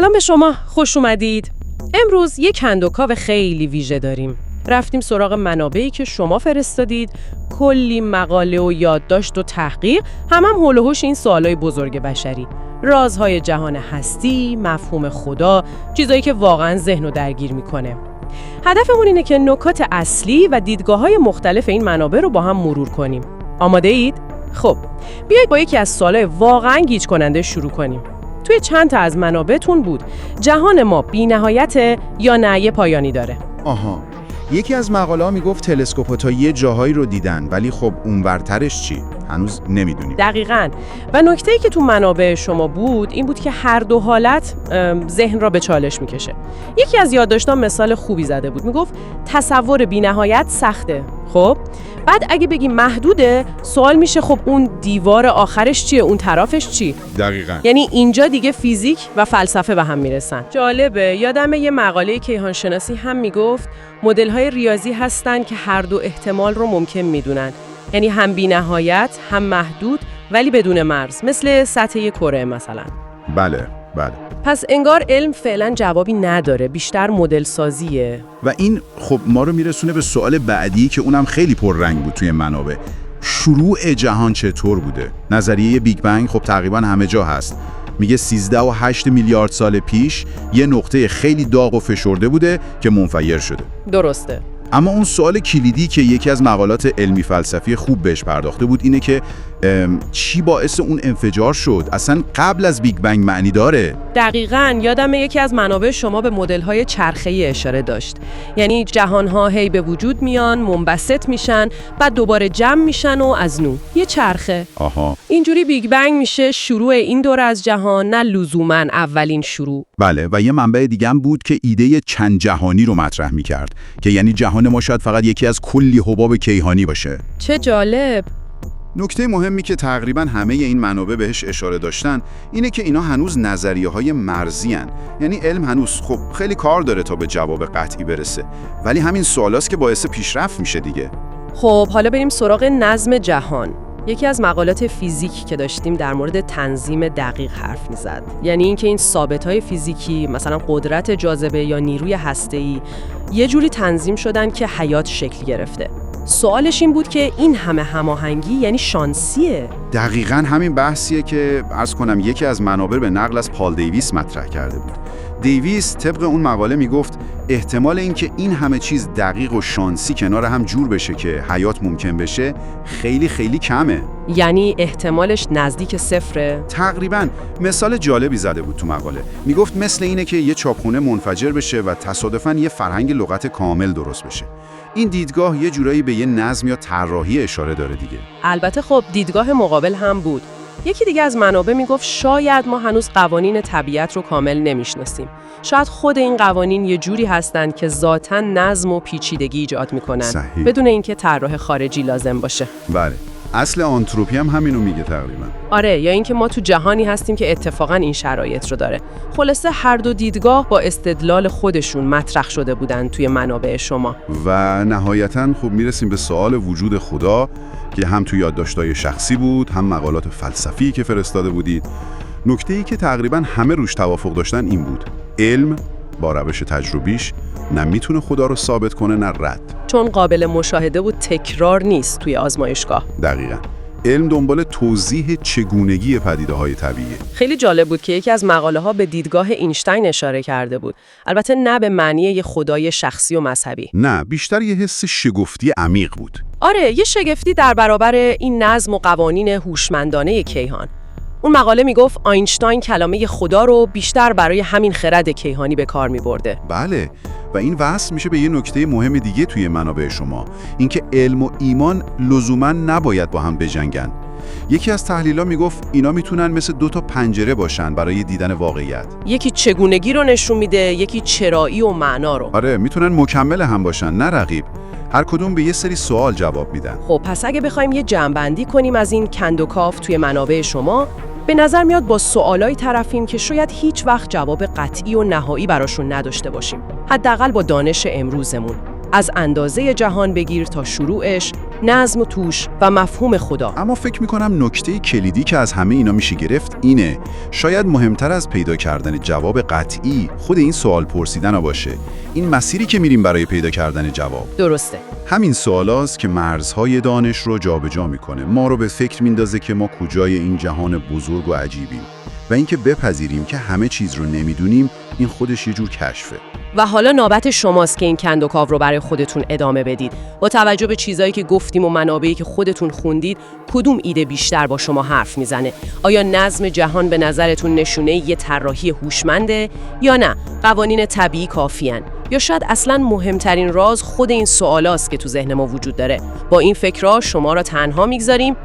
سلام به شما، خوش اومدید. امروز یک کندوکاو خیلی ویژه داریم. رفتیم سراغ منابعی که شما فرستادید، کلی مقاله و یادداشت و تحقیق، هم حول و حوش این سوالای بزرگ بشری. رازهای جهان هستی، مفهوم خدا، چیزایی که واقعا ذهنو درگیر میکنه. هدفمون اینه که نکات اصلی و دیدگاه‌های مختلف این منابع رو با هم مرور کنیم. آماده اید؟ خب، بیایید با یکی از سوالای واقعا گیج کننده شروع کنیم. توی چند تا از منابعتون بود جهان ما بی‌نهایته یا نه یه پایانی داره؟ آها، یکی از مقاله ها میگفت تلسکوپ‌ها تا یه جاهایی رو دیدن، ولی خب اونورترش چی؟ هنوز نمیدونیم. دقیقاً. و نکته‌ای که تو منابع شما بود این بود که هر دو حالت ذهن را به چالش میکشه. یکی از یادداشت‌ها مثال خوبی زده بود، میگفت تصور بی‌نهایت سخته. خب بعد اگه بگی محدوده، سوال میشه خب اون دیوار آخرش چیه؟ اون طرفش چی؟ دقیقاً. یعنی اینجا دیگه فیزیک و فلسفه به هم میرسن. جالبه، یادم یه مقاله کیهانشناسی هم میگفت مدل‌های ریاضی هستن که هر دو احتمال رو ممکن میدونن. یعنی هم بی‌نهایت، هم محدود، ولی بدون مرز، مثل سطح یک کره مثلا. بله. پس انگار علم فعلا جوابی نداره، بیشتر مدل سازیه. و این خب ما رو میرسونه به سوال بعدی که اونم خیلی پررنگ بود توی منابع. شروع جهان چطور بوده؟ نظریه بیگ بنگ خب تقریبا همه جا هست. میگه 13.8 میلیارد سال پیش یه نقطه خیلی داغ و فشرده بوده که منفجر شده. درسته. اما اون سوال کلیدی که یکی از مقالات علمی فلسفی خوب بهش پرداخته بود اینه که چی باعث اون انفجار شد؟ اصلا قبل از بیگ بنگ معنی داره؟ دقیقاً. یادم یکی از منابع شما به مدل‌های چرخه‌ای اشاره داشت. یعنی جهان‌ها هی به وجود میان، منبسط میشن، بعد دوباره جمع میشن و از نو. یه چرخه. آها. اینجوری بیگ بنگ میشه شروع این دوره از جهان، نه لزوماً اولین شروع. بله، و یه منبع دیگه هم بود که ایده چند جهانی رو مطرح می‌کرد که یعنی جهان ما شاید فقط یکی از کلی حباب کیهانی باشه. چه جالب. نکته مهمی که تقریباً همه این منابع بهش اشاره داشتن اینه که اینا هنوز نظریه‌های مرزی هن. یعنی علم هنوز خب خیلی کار داره تا به جواب قطعی برسه، ولی همین سوالاست که باعث پیشرفت میشه دیگه. خب حالا بریم سراغ نظم جهان. یکی از مقالات فیزیک که داشتیم در مورد تنظیم دقیق حرف میزد. یعنی اینکه این ثابت‌های فیزیکی مثلا قدرت جاذبه یا نیروی هسته‌ای یه جوری تنظیم شدن که حیات شکل گرفته. سوالش این بود که این همه هماهنگی یعنی شانسیه؟ دقیقاً همین بحثیه که عرض کنم یکی از منابع به نقل از پال دیویس مطرح کرده بود. دیویس طبق اون مقاله میگفت احتمال اینکه این همه چیز دقیق و شانسی کنار هم جور بشه که حیات ممکن بشه خیلی خیلی کمه. یعنی احتمالش نزدیک صفره؟ تقریباً. مثال جالبی زده بود تو مقاله. میگفت مثل اینه که یه چاپخونه منفجر بشه و تصادفاً یه فرهنگ لغت کامل درست بشه. این دیدگاه یه جورایی به یه نظم یا طراحی اشاره داره دیگه. البته خب دیدگاه مقابل هم بود. یکی دیگه از منابع میگفت شاید ما هنوز قوانین طبیعت رو کامل نمیشناسیم. شاید خود این قوانین یه جوری هستن که ذاتاً نظم و پیچیدگی ایجاد میکنن. صحیح. بدون اینکه طراح خارجی لازم باشه. بله. اصل آنتروپی هم همینو میگه تقریباً. آره، یا اینکه ما تو جهانی هستیم که اتفاقاً این شرایط رو داره. خلاصه هر دو دیدگاه با استدلال خودشون مطرح شده بودن توی منابع شما. و نهایتاً خب میرسیم به سوال وجود خدا که هم تو یادداشت‌های شخصی بود، هم مقالات فلسفی که فرستاده بودید. نکته‌ای که تقریباً همه روش توافق داشتن این بود: علم با روش تجربیش نه میتونه خدا رو ثابت کنه نه رد. چون قابل مشاهده و تکرار نیست توی آزمایشگاه. دقیقاً. علم دنبال توضیح چگونگی پدیده‌های طبیعی. خیلی جالب بود که یکی از مقاله‌ها به دیدگاه اینشتین اشاره کرده بود. البته نه به معنی یه خدای شخصی و مذهبی. نه، بیشتر یه حس شگفتی عمیق بود. آره، یه شگفتی در برابر این نظم و قوانین هوشمندانه کیهان. اون مقاله میگفت آینشتاین کلمه خدا رو بیشتر برای همین خرد کیهانی به کار می‌برده. بله، و این وصل میشه به یه نکته مهم دیگه توی منابع شما، اینکه علم و ایمان لزوما نباید با هم بجنگن. یکی از تحلیل‌ها میگفت اینا میتونن مثل دو تا پنجره باشن برای دیدن واقعیت. یکی چگونگی رو نشون میده، یکی چرایی و معنا رو. آره، میتونن مکمل هم باشن، نه رقیب. هر کدوم به یه سری سوال جواب میدن. خب پس اگه بخوایم یه جمع‌بندی کنیم از این کندوکاو توی منابع شما، به نظر میاد با سوالای طرفیم که شاید هیچ وقت جواب قطعی و نهایی براشون نداشته باشیم. حداقل با دانش امروزمون. از اندازه جهان بگیر تا شروعش، نظم و توش و مفهوم خدا. اما فکر میکنم نکته کلیدی که از همه اینا میشه گرفت اینه، شاید مهمتر از پیدا کردن جواب قطعی خود این سوال پرسیدن باشه، این مسیری که میریم برای پیدا کردن جواب. درسته. همین سوالاست که مرزهای دانش رو جابجا میکنه، ما رو به فکر میندازه که ما کجای این جهان بزرگ و عجیبیم و اینکه بپذیریم که همه چیز رو نمیدونیم، این خودش یه جور کشفه. و حالا نوبت شماست که این کندوکاو رو برای خودتون ادامه بدید. با توجه به چیزایی که گفتیم و منابعی که خودتون خوندید، کدوم ایده بیشتر با شما حرف میزنه؟ آیا نظم جهان به نظرتون نشونه یه طراحی هوشمنده یا نه قوانین طبیعی کافیان؟ یا شاید اصلاً مهمترین راز خود این سوالاست که تو ذهن ما وجود داره. با این فکرها شما را تنها میگذاریم